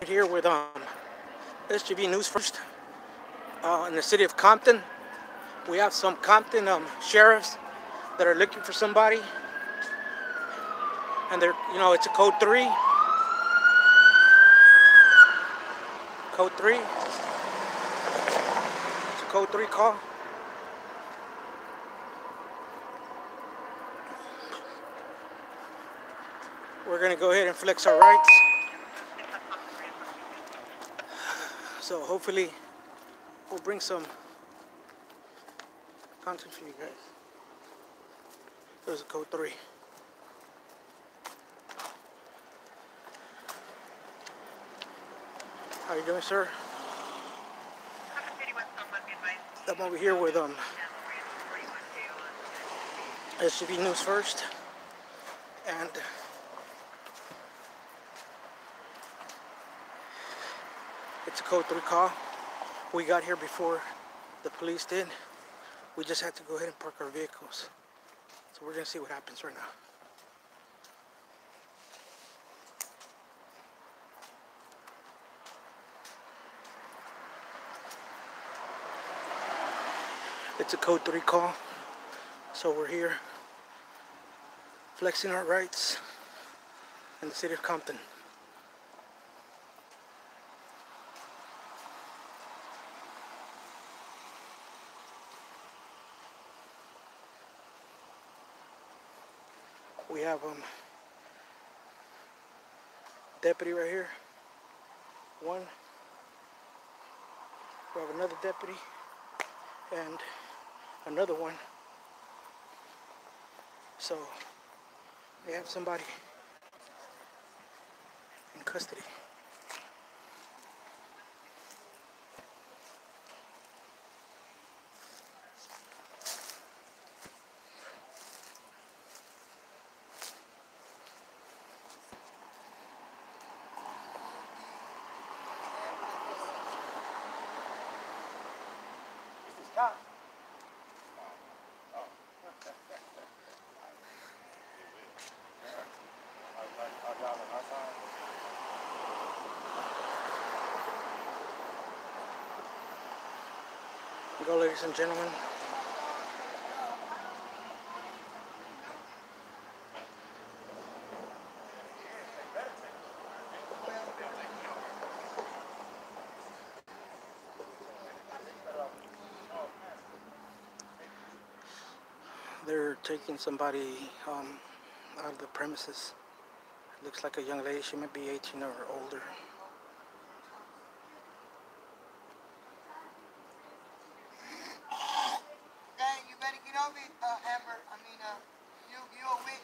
Here with SGV News First in the city of Compton. We have some Compton sheriffs that are looking for somebody, and it's a code 3. Code 3. It's a code 3 call. We're gonna go ahead and flex our rights. So hopefully we'll bring some content for you guys. There's a code 3. How you doing, sir? I'm over here with SGV News First, and it's a code 3 call. We got here before the police did. We just had to go ahead and park our vehicles. So we're gonna see what happens right now. It's a code 3 call. So we're here flexing our rights in the city of Compton. We have deputy right here. One. We have another deputy and another one. So we have somebody in custody. Go, ladies and gentlemen. They're taking somebody out of the premises. Looks like a young lady. She might be 18 or older. You better get over it, Amber. You a witness.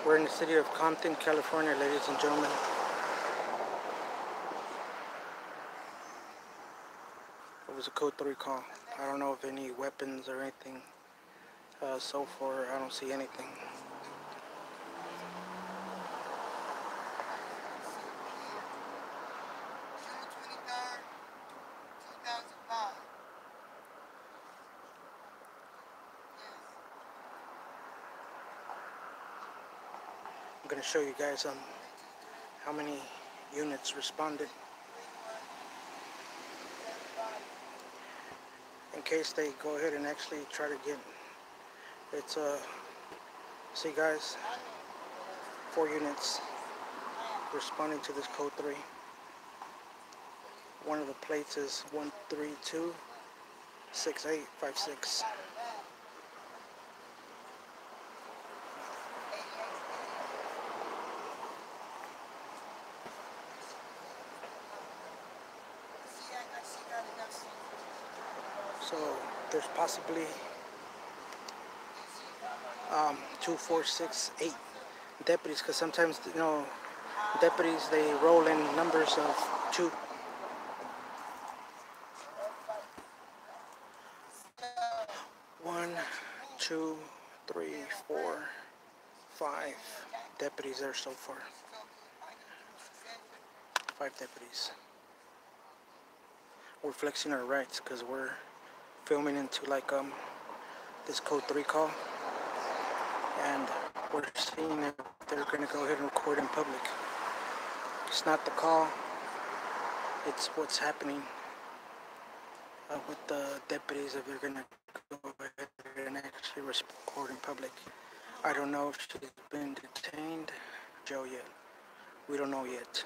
We're in the city of Compton, California, ladies and gentlemen. It was a code 3 call. I don't know if any weapons or anything. So far, I don't see anything. June 23rd, 2005. I'm going to show you guys how many units responded. In case they go ahead and actually try to get it's see guys, 4 units responding to this code 3. One of the plates is 1326856. So there's possibly 2, 4, 6, 8 deputies, because sometimes deputies, they roll in numbers of 2. One, 2, 3, 4, 5 deputies there so far. 5 deputies. We're flexing our rights because we're filming into like this code 3 call, and we're seeing if they're going to go ahead and record in public. It's not the call, it's what's happening with the deputies, if they're going to go ahead and actually record in public. I don't know if she's been detained, Joe, yet. We don't know yet.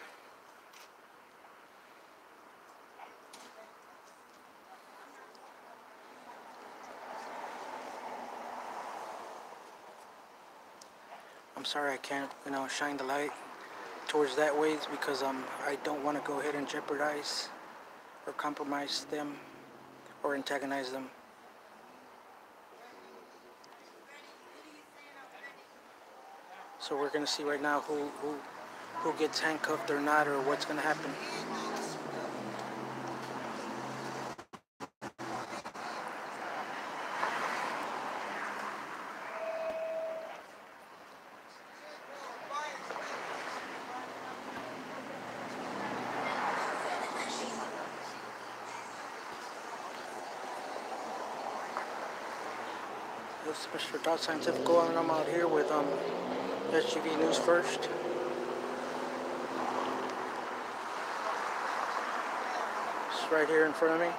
I'm sorry I can't, shine the light towards that ways because I don't want to go ahead and jeopardize or compromise them or antagonize them. So we're gonna see right now who gets handcuffed or not, or what's gonna happen. This is Mr. Dot Scientifical, and I'm out here with SGV News First. It's right here in front of me.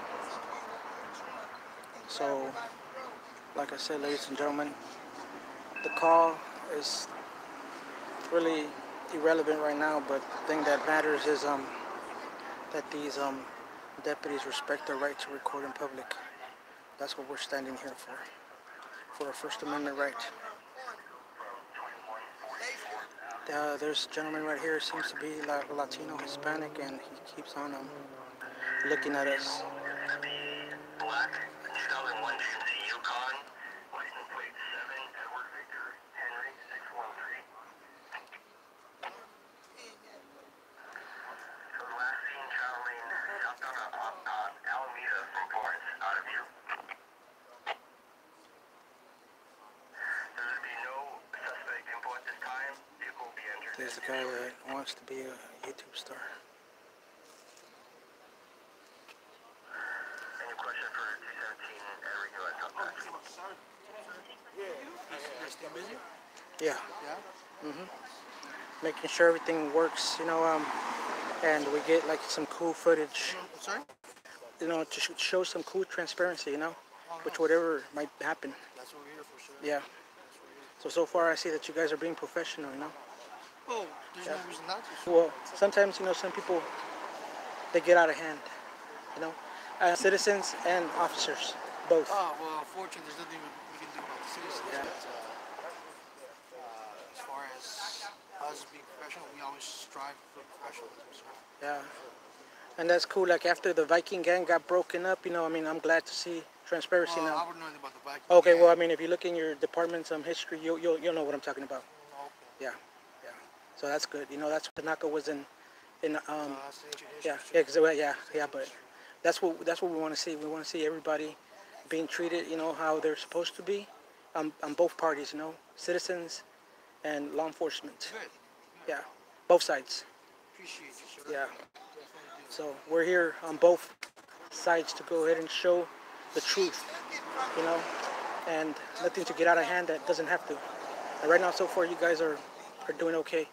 So, like I said, ladies and gentlemen, the call is really irrelevant right now, but the thing that matters is that these deputies respect their right to record in public. That's what we're standing here for a First Amendment right. There's a gentleman right here, seems to be Latino, Hispanic, and he keeps on looking at us. Black, 2001 GMC Yukon, license plate 7, Edward Victor Henry 613. So last seen traveling southbound Alameda from Florence, out of view. There will be no suspect info at this time. Vehicle will be entered. There's a guy that wants to be a YouTube star. Any question for 217 Enrico at Compton? You're still busy? Yeah. Yeah? Making sure everything works, and we get like some cool footage, Sorry? to show some cool transparency, which whatever might happen. That's what we're here for, sure. Yeah. So far I see that you guys are being professional, Well, there's no reason not to. Well, sometimes, some people, they get out of hand, citizens and officers, both. Oh, well, unfortunately, there's nothing we can do about the citizens. Yeah. But, as far as us being professional, we always strive for professionalism, sir. Yeah. And that's cool. Like after the Viking gang got broken up, I'm glad to see transparency Well, now. I wouldn't know anything about the Viking. Okay, gang. well, if you look in your department's history, you'll know what I'm talking about. Okay. Yeah. So that's good. That's what Tanaka was in. That's ancient history. But that's what we want to see. We want to see everybody being treated, how they're supposed to be, on both parties, citizens and law enforcement. Good. Yeah, both sides. Appreciate you, sir. Yeah. Definitely do. So we're here on both sides to go ahead and show the truth, and nothing to get out of hand that doesn't have to. And right now, so far, you guys are doing okay.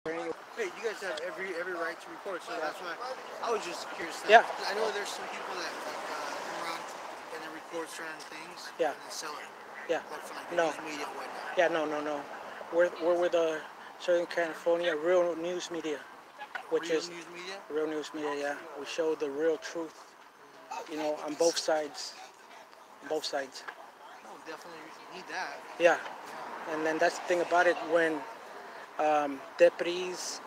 Hey, you guys have every right to record, so that's why I was just curious. Yeah. I know there's some people that come around and they record certain things Yeah. and then sell it. Yeah. Like for like No. news media and whatnot. Yeah, no. We're with Southern California Real News Media, which Real is news media? Real News Media. Yeah, we show the real truth, on both sides. Both sides. No, definitely need that. Yeah, and then that's the thing about it when deputies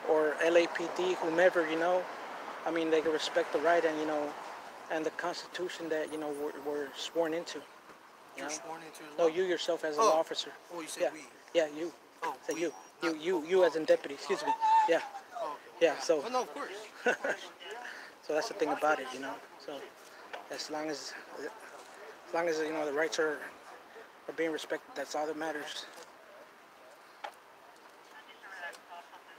or LAPD, whomever, they can respect the right and the Constitution that we're sworn into. You're sworn into as No, well? you yourself as an officer. Oh, you said Yeah, we. yeah, you. Oh, Say we. you. Not- You as in deputy. Excuse me. Yeah, Oh, okay. yeah. So, Oh, no, of course. so that's the thing about it, So, as long as the rights are being respected, that's all that matters.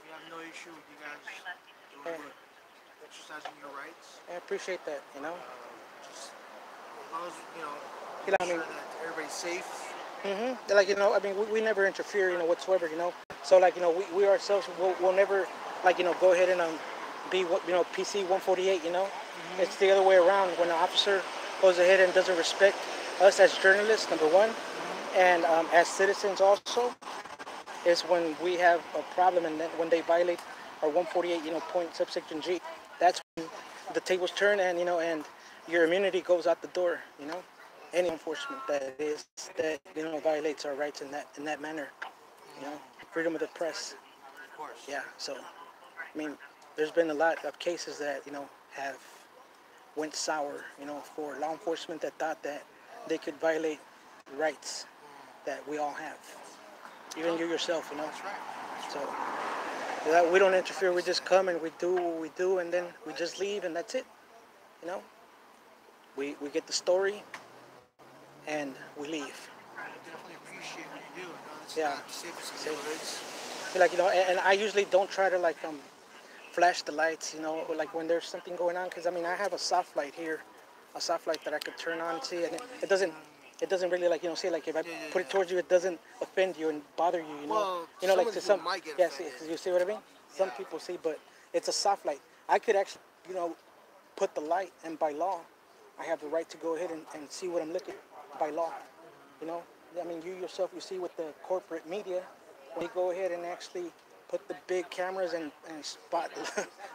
We have no issue with you guys doing Yeah. exercising your rights. I appreciate that, Just long as, You know, I make mean, sure that everybody's safe. like, I mean, we never interfere, whatsoever, So, like, we ourselves will never, like, go ahead and be, PC 148, It's the other way around. When an officer goes ahead and doesn't respect us as journalists, number one, and as citizens also, is when we have a problem, and then when they violate our 148, point subsection G, that's when the tables turn, and, and your immunity goes out the door, Any enforcement that violates our rights in that manner, you know, freedom of the press. Of course. Yeah. So, I mean, there's been a lot of cases that have went sour, for law enforcement that thought that they could violate rights that we all have, even you yourself, That's right. So that we don't interfere. We just come and we do what we do, and then we just leave, and that's it. You know, we get the story, and we leave. I definitely appreciate what you do. I know this is Yeah. not the safest neighborhoods. Like, and I usually don't try to like flash the lights, or like when there's something going on, because I mean I have a soft light here, a soft light that I could turn on and see, and it doesn't really like see, like if I put it towards you, it doesn't offend you and bother you, Well, like some to people might get yes, offended. you see what I mean? Some Yeah. people see, but it's a soft light. I could actually put the light, and by law, I have the right to go ahead and see what I'm looking at by law. You know, I mean, you yourself, you see with the corporate media, when you go ahead and actually put the big cameras and spot,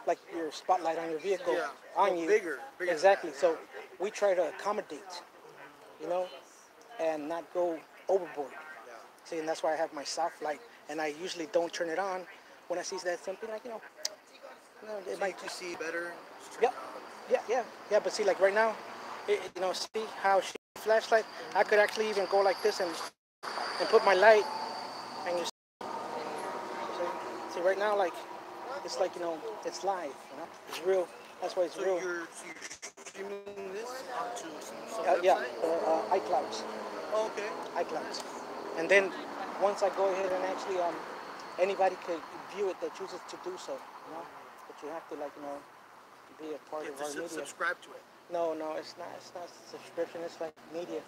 like your spotlight on your vehicle Yeah. on Well, you. bigger than Exactly. that, So we try to accommodate, you know, and not go overboard. Yeah. See, and that's why I have my soft light, and I usually don't turn it on when I see that something like, it So might you see better. Just turn Yep. it on. Yeah. But see, like right now, see how she flashlight. I could actually even go like this and put my light, and you see right now, like it's like it's live. It's real. That's why it's So real. you're streaming this onto some Yeah. website? iClouds, Oh, okay. iClouds, and then once I go ahead and actually anybody could view it that chooses to do so. But you have to like be a part You of have our to media. subscribe to it. No, it's not. It's not subscription. It's like media.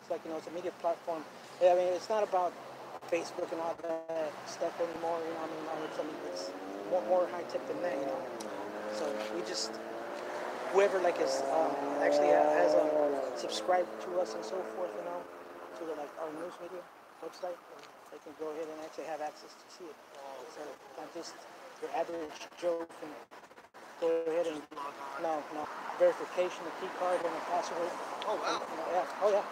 It's like it's a media platform. Yeah, I mean, it's not about Facebook and all that stuff anymore. It's more high tech than that. So we just whoever like is actually has subscribed to us and so forth. To like our news media website, they can go ahead and actually have access to see it. So not just your average Joe can go ahead and Log on. no verification, the key card, and the password. Oh wow. Yeah. Oh yeah.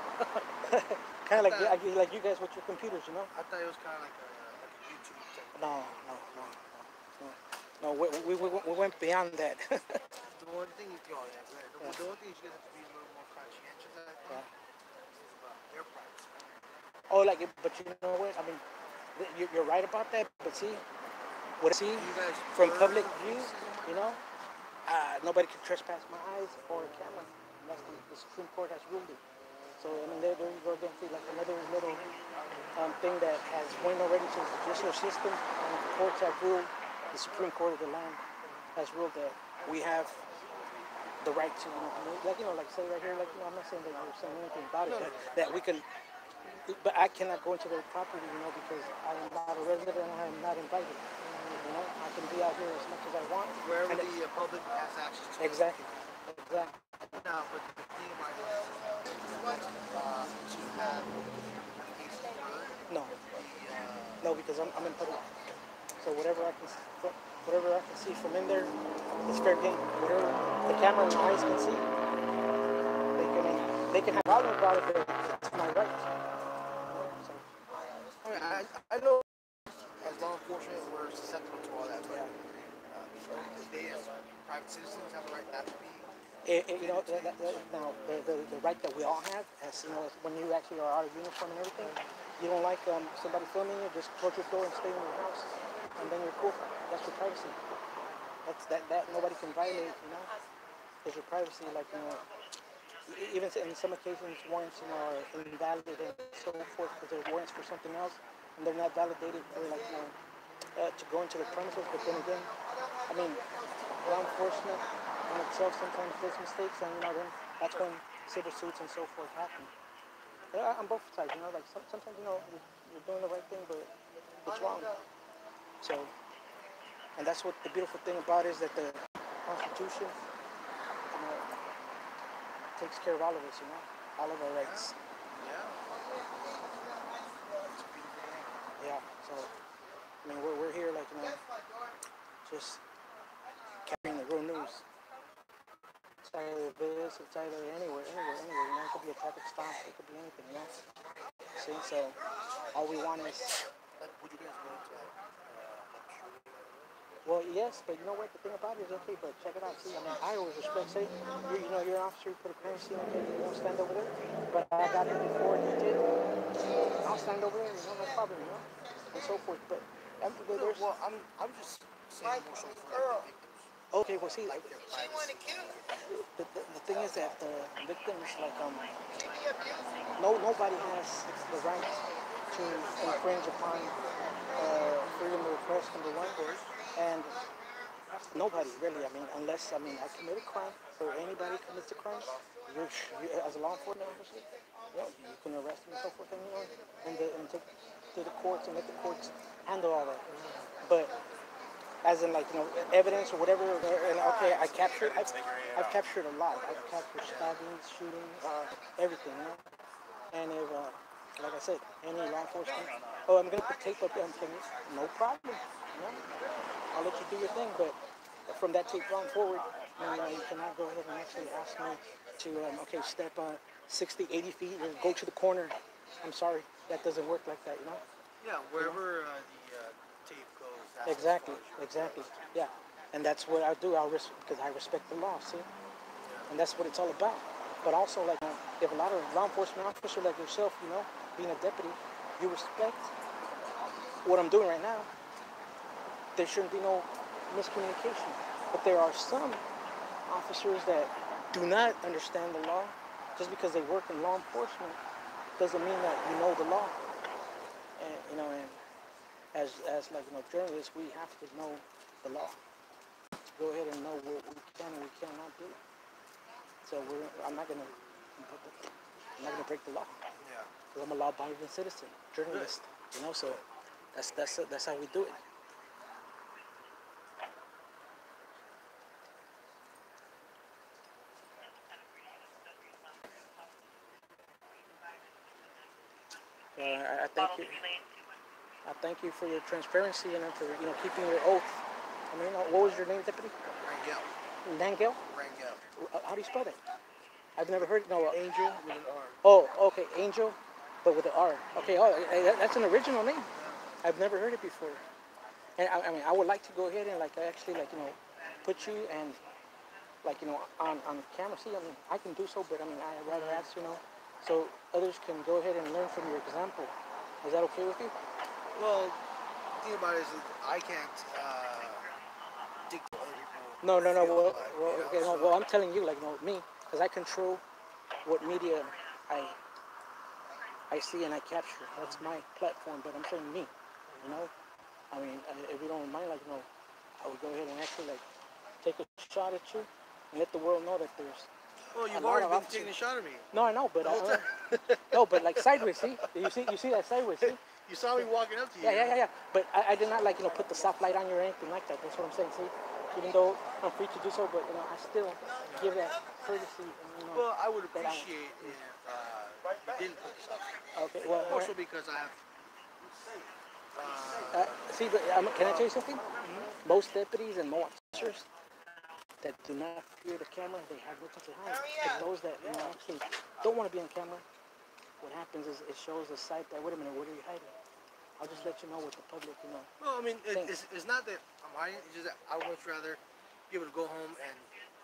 Kind of like you guys with your computers, I thought it was kind of like a YouTube type. No. We went beyond that. The one thing you go, yeah, right. The one thing you guys have to be a little more conscientious, I think, Yeah. is about their privacy. Oh, but you know what? I mean, you're right about that. But see, what I see Do you guys from blur public the view, faces and you know, nobody can trespass my eyes or a camera. And that's the Supreme Court has ruled it. So I mean, there you go again. See, like another little thing that has went already to the judicial system, and the courts have ruled. The Supreme Court of the land has ruled that we have the right to, like say right here, I'm not saying that you're saying anything about it, that we can, but I cannot go into their property, because I am not a resident and I am not invited. I can be out here as much as I want. wherever And the public has access to. exactly. Now, but the thing about it is, to have your face blurred, No, the no, because I'm in public. So whatever I can see from in there, it's fair game. Whatever the camera and my eyes can see, they can have problem about it, but it's my right. So, I mean, I know as law enforcement we're susceptible to all that, but they as private citizens have the right not to be. now the right that we all have, as when you actually are out of uniform and everything, you don't like somebody filming you, just close your door and stay in your house, and then you're cool. That's your privacy. That nobody can violate. It's your privacy. Like even in some occasions, warrants are invalid and so forth because they're warrants for something else, and they're not validated for to go into the premises. But then again, I mean, law enforcement in itself sometimes does mistakes, and then That's when civil suits and so forth happen. Yeah, on both sides, you know, like sometimes, you know, you're doing the right thing, but it's wrong. So, and that's what the beautiful thing about it is that the Constitution, you know, takes care of all of us, you know, all of our rights. Yeah, so, I mean, we're here, like, you know, just carrying the real news. It's either this, it's either anywhere, you know, it could be a traffic stop, it could be anything, you know. See, so all we want is, Would you guys go to well, yes, but you know what, the thing about it is, okay, but check it out, see, I mean, I always respect, say, you know, you're an officer, you put a crime scene, okay, you don't stand over there, but I got here before he did, I'll stand over there, you know, no problem, you know, and so forth, but there's, well, I'm just saying more so for like the victims, okay, well, see, like their privacy. the thing is that the victims, like, nobody has the right to infringe upon freedom of press, number one, and nobody really. I mean, unless I mean I commit a crime or anybody commits a crime, you as a law enforcement officer, you know, you can arrest them and so forth, and you know, and take to the courts and let the courts handle all that. But as in like you know evidence or whatever, and okay, I've captured a lot. I've captured stabbings, shootings, everything, you know. And if like I said, any law enforcement, oh, I'm gonna put tape up there. I'm saying, no problem. You know, I'll let you do your thing, but from that tape on forward, you cannot go ahead and actually ask me to, okay, step 60, 80 feet or go to the corner. I'm sorry, that doesn't work like that, you know? Yeah, wherever the tape goes. That's Exactly, exactly, yeah. And that's what I do, because I respect the law, see? And that's what it's all about. But also, like, if a lot of law enforcement officers like yourself, you know, being a deputy, you respect what I'm doing right now, there shouldn't be no miscommunication. But there are some officers that do not understand the law. Just because they work in law enforcement doesn't mean that you know the law. And you know, and as like you know journalists, we have to know the law. Go ahead and know what we can and we cannot do. So I'm not gonna break the law. Yeah. Because I'm a law-abiding citizen, journalist. You know, so that's how we do it. I thank you. I thank you for your transparency and for you know keeping your oath. I mean, what was your name, deputy? Rangel. Nangel? Rangel. How do you spell that? I've never heard. No. Angel with an R. Oh, okay, Angel, but with an R. Okay. Oh, that's an original name. I've never heard it before. And I mean, I would like to go ahead and like actually like you know, put you and like you know on camera. See, I mean, I can do so, but I mean, I rather ask you know, so others can go ahead and learn from your example. Is that okay with you? Well, the thing about it is that I can't dictate other people. No. feel Well, like, well, okay, no, well, I'm telling you, like, no, me, because I control what media I I see and I capture. That's my platform. But I'm saying me, you know. I mean, if you don't mind, like, you know, I would go ahead and actually like take a shot at you and let the world know that there's Well, a you've lot already of been officers. taking a shot at me. No, I know, but The whole time. no, but like sideways. See, you see that sideways. See. You saw me walking up to you. Yeah. But I did not like you know put the soft light on you or anything like that. That's what I'm saying. See, even though I'm free to do so, but you know I still give that courtesy. And, you know, Well, I would that appreciate if you didn't put the stuff. Okay, well, Also because I have. see, but can I tell you something? Most deputies and most officers that do not fear the camera, they have nothing to hide. But those that you know actually don't want to be on camera, what happens is it shows the side that wait a minute, what are you hiding? I'll just let you know what the public, you know. Well, I mean, Thanks. it's not that I'm hiding. It's just that I would much rather be able to go home and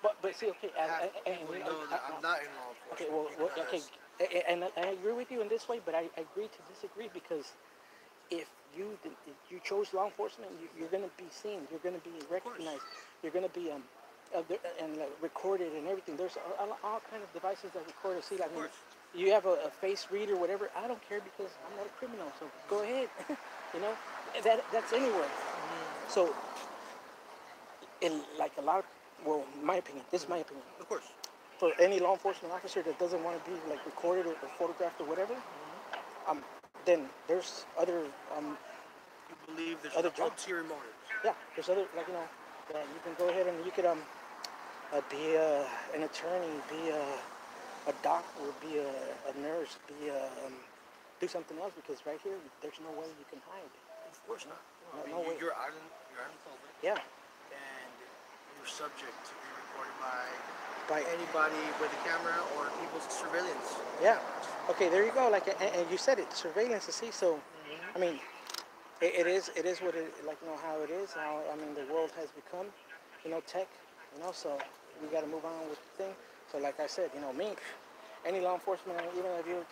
But see, okay, have people know that I'm not in law okay, enforcement. okay, and I agree with you in this way, but I agree to disagree because if you chose law enforcement, you're going to be seen, you're going to be recognized, you're going to be and recorded and everything. There's all kind of devices that record us. See, I mean, you have a face reader, whatever. I don't care because I'm not a criminal. So go ahead, you know, that's anywhere. So, in like a lot of, well, in my opinion, this is my opinion. Of course. for any law enforcement officer that doesn't want to be like recorded or photographed or whatever, then there's other You believe there's other an jobs. ulterior motive. Yeah, there's other like that you can go ahead and you could be an attorney, be a doctor, be a nurse, do something else because right here there's no way you can hide. Of course not. No way. You're out in public, Yeah, and you're subject to be recorded by by anybody with a camera or people's surveillance. yeah. Okay, there you go. Like and you said it, surveillance. You see, so I mean, it is what it like how it is. How I mean the world has become, tech. So we got to move on with the thing. So like I said, me, any law enforcement, even if you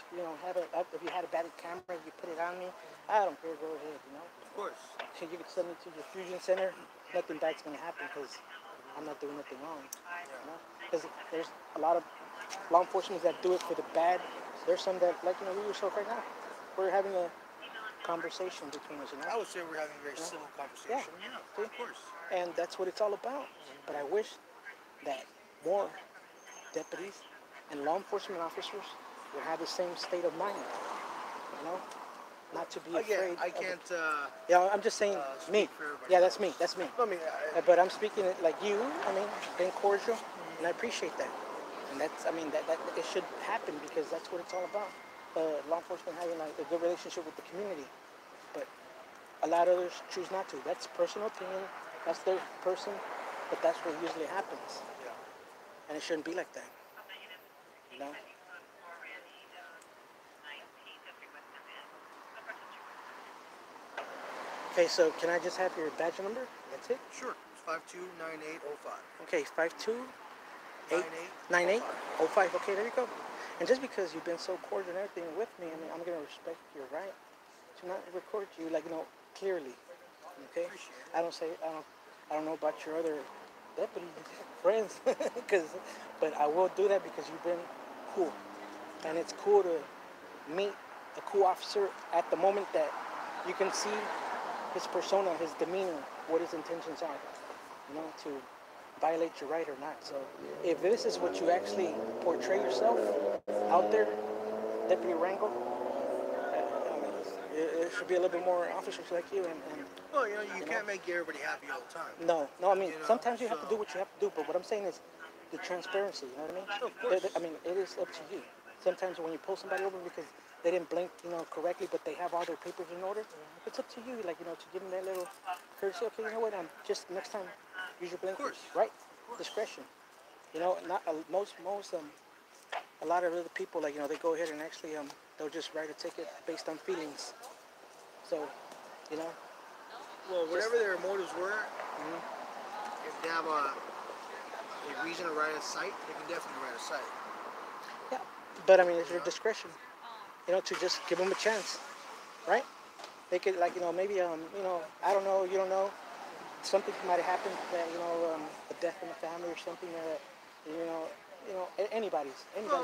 if you had a bad camera, you put it on me, I don't care. Go ahead, Of course. So you could send me to your fusion center. Nothing bad's gonna happen because I'm not doing nothing wrong. Because there's a lot of law enforcement that do it for the bad. There's some that like we yourself right now. We're having a conversation between us. I would say we're having a very civil conversation. Yeah, See? of course. And that's what it's all about. But I wish that more deputies and law enforcement officers would have the same state of mind. Not to be Again, afraid. I can't. Yeah, I'm just saying me. speak for everybody Yeah, that's me. That's me. I mean, But I'm speaking it like you. I mean, being cordial, and I appreciate that. And that's, I mean, that it should happen because that's what it's all about. Law enforcement having like a good relationship with the community, but a lot of others choose not to. That's personal opinion. That's their person, but that's what usually happens. yeah. And it shouldn't be like that. You know? Okay, so can I just have your badge number? That's it? Sure. It's 529805. Okay, 52 9805. 9805. Okay, there you go. And just because you've been so cordial and everything with me, I mean, I'm gonna respect your right to not record you, like clearly. Okay. Appreciate it. I don't know about your other deputy friends, but I will do that because you've been cool, and it's cool to meet a cool officer at the moment that you can see his persona, his demeanor, what his intentions are, to violate your right or not. So if this is what you actually portray yourself out there, Deputy Wrangle, it should be a little bit more officers like you. And Well, you can't make everybody happy all the time. no, I mean, sometimes you have to do what you have to do, but what I'm saying is the transparency, you know what I mean? Of course. I mean, it is up to you. Sometimes when you pull somebody over because they didn't blink, correctly, but they have all their papers in order, it's up to you, like, to give them that little courtesy. Okay, you know what? Just next time, use your blinkers, right? Discretion. Not most a lot of other people, like, they go ahead and actually they'll just write a ticket based on feelings. So, Well, whatever their motives were, if they have a reason to write a cite, they can definitely write a cite. yeah. But I mean, it's your discretion, to just give them a chance, right? They could, like, maybe, I don't know, you don't know, something might have happened that, a death in the family or something that, anybody's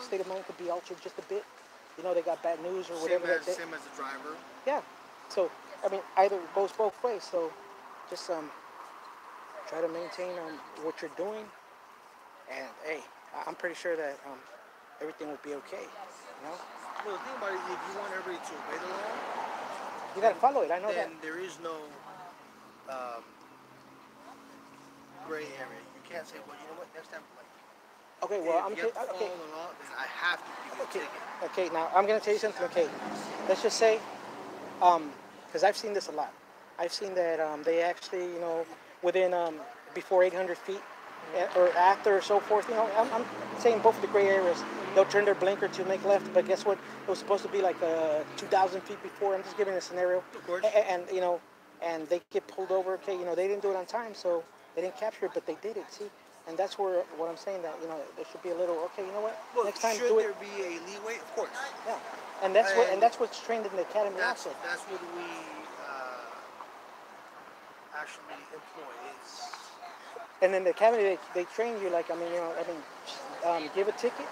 state of mind could be altered just a bit. They got bad news or whatever. Same as the driver. Yeah. So, I mean, either goes both ways. So, just try to maintain what you're doing, and hey, I'm pretty sure that everything will be okay. Well, the thing about it, if you want everybody to obey the law, You gotta follow it. I know that. then there is no gray area. You can't say, well, you know what, next time, like, Okay. Well, if you have to follow the law, then I have to give you a ticket. Okay. Now I'm gonna tell you something. Okay. Let's just say, because I've seen this a lot. I've seen that they actually, within before 800 feet or after or so forth. I'm saying both the gray areas. They'll turn their blinker to make left, but guess what? It was supposed to be like 2,000 feet before. I'm just giving a scenario. Of course. And they get pulled over. Okay, they didn't do it on time, so they didn't capture it, but they did it. See, and that's where what I'm saying that there should be a little. Okay, you know what? Well, Next time, should do there it. be a leeway? Of course. Yeah, and that's what's trained in the academy That's also. what we actually employ. Is And in the academy, they train you like, give a ticket,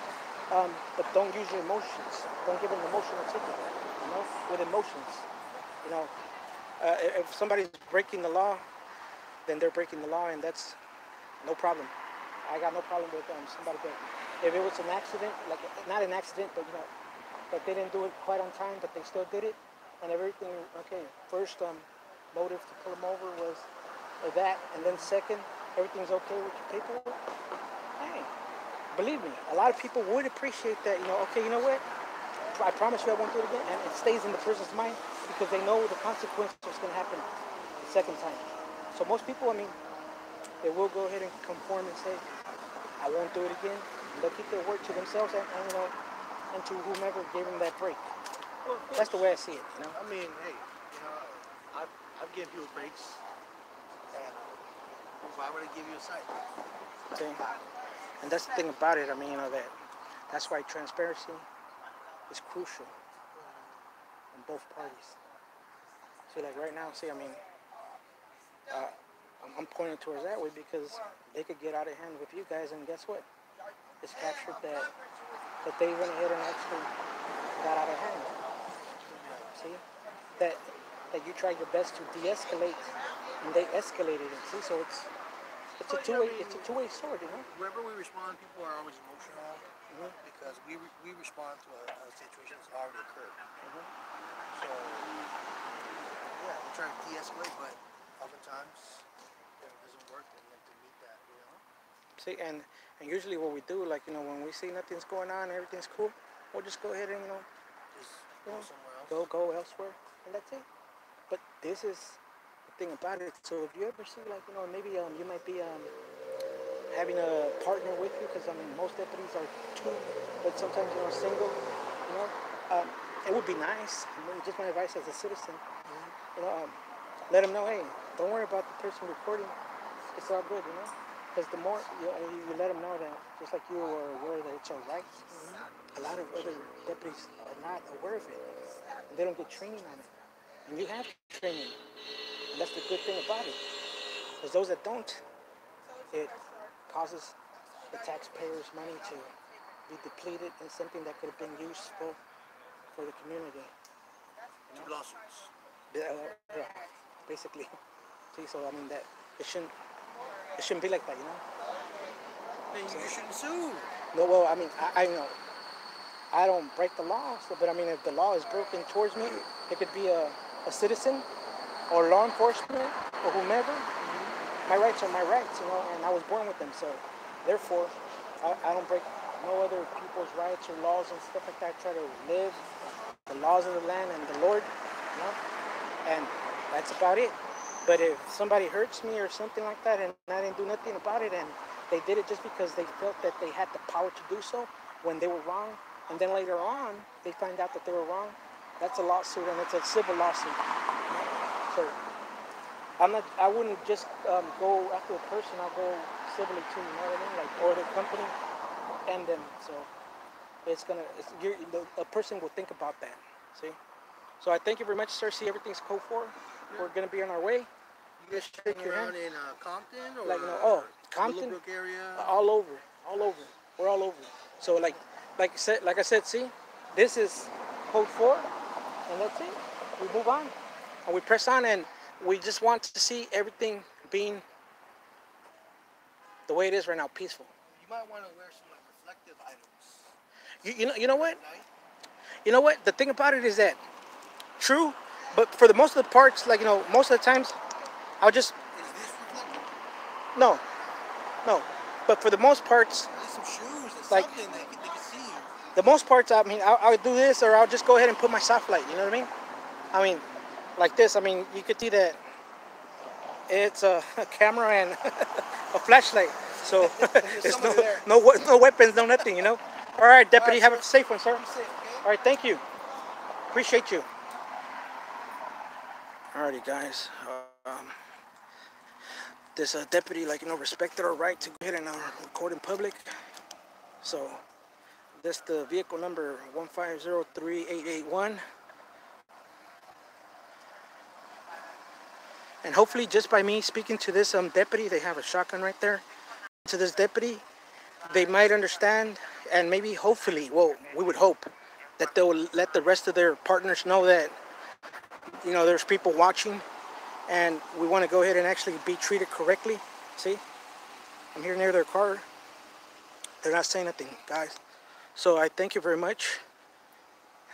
but don't use your emotions. Don't give an emotional ticket, with emotions. If somebody's breaking the law, then they're breaking the law, and that's no problem. I got no problem with somebody breaking. if it was an accident, like not an accident, but but they didn't do it quite on time, but they still did it, and everything. Okay, first motive to pull them over was that, and then second, everything's okay with your paperwork. Hey, believe me, a lot of people would appreciate that. Okay, you know what? I promise you I won't do it again, and it stays in the person's mind because they know the consequence is going to happen the second time. So most people, I mean, they will go ahead and conform and say, I won't do it again. They'll keep their word to themselves and to whomever gave them that break. Well, That's the way I see it. I mean, hey, I've given people breaks, and why would I give you a cite? Okay? And that's the thing about it. I mean, that's why transparency is crucial on both parties. See, like right now, I mean, I'm pointing towards that way because they could get out of hand with you guys, and guess what? It's captured that they went ahead and actually got out of hand. See, that you tried your best to de-escalate, and they escalated it. See, so it's a two-way sword, Wherever we respond, people are always emotional because we respond to a situation that's already occurred. So yeah, we try to de-escalate, but oftentimes it doesn't work, and you have to meet that. See, and usually what we do, like when we see nothing's going on, everything's cool, we'll just go ahead and Just go somewhere else. go elsewhere, and that's it. But this is the thing about it. So if you ever see, like maybe you might be having a partner with you, because I mean most deputies are two, but sometimes single. It would be nice. Just my advice as a citizen, let them know, hey, don't worry about the person recording. It's all good, because the more you let them know that, just like you are aware that it's all right, a lot of other deputies are not aware of it, and they don't get training on it. And you have training, and that's the good thing about it. Because those that don't, it causes the taxpayers' money to be depleted in something that could have been useful for the community. Two lawsuits. Yeah, basically. See, so I mean that it shouldn't be like that, Then you shouldn't sue. No, well, I mean, I know I don't break the law, but I mean, if the law is broken towards me, it could be a citizen or law enforcement or whomever. My rights are my rights, and I was born with them. So, therefore, I don't break no other people's rights or laws and stuff like that. I try to live the laws of the land and the Lord, and that's about it. But if somebody hurts me or something like that, and I didn't do nothing about it, and they did it just because they felt that they had the power to do so when they were wrong, and then later on they find out that they were wrong, that's a lawsuit, and it's a civil lawsuit. So I wouldn't just go after a person. I'll go civilly too. You know what I mean? Like, or the company and them. So a person will think about that. See. So I thank you very much, sir. See, everything's code 4. We're gonna be on our way. You guys Shake hang your around hand. in Compton or Compton, Willowbrook area? all over. We're all over. So like I said, see, this is code 4, and that's it. We move on, and we press on, and we just want to see everything being the way it is right now, peaceful. You might want to wear some reflective items. You know what? At night. You know what? The thing about it is that true, but for the most of the parts, like most of the times, I'll just Is this reflective? no. But for the most parts, At least some shoes or Like- something they can see you. the most parts, I mean, I'll do this, or I'll just go ahead and put my soft light. You know what I mean? I mean, like this. I mean, you could see that it's a camera and a flashlight. So there's somebody there. no weapons, no nothing. All right, deputy, All right, have a safe one, sir. Be safe, okay? All right, thank you. Appreciate you. Alrighty, guys. This deputy, respected our right to go ahead and record in public. So, this the vehicle number 1503881. And hopefully, just by me speaking to this deputy, they have a shotgun right there. To this deputy, they might understand, and maybe, hopefully, well, we would hope that they'll let the rest of their partners know that, there's people watching, and we want to go ahead and actually be treated correctly. See, I'm here near their car. They're not saying nothing, guys. So I thank you very much.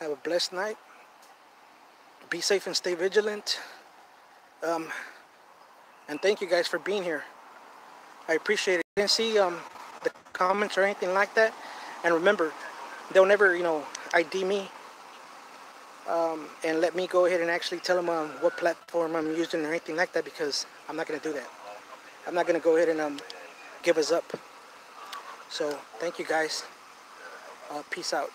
Have a blessed night. Be safe and stay vigilant. And thank you guys for being here. I appreciate it. I didn't see the comments or anything like that. And remember, they'll never, ID me and let me go ahead and actually tell them what platform I'm using or anything like that, because I'm not going to do that. I'm not going to go ahead and give us up. So thank you guys. Peace out.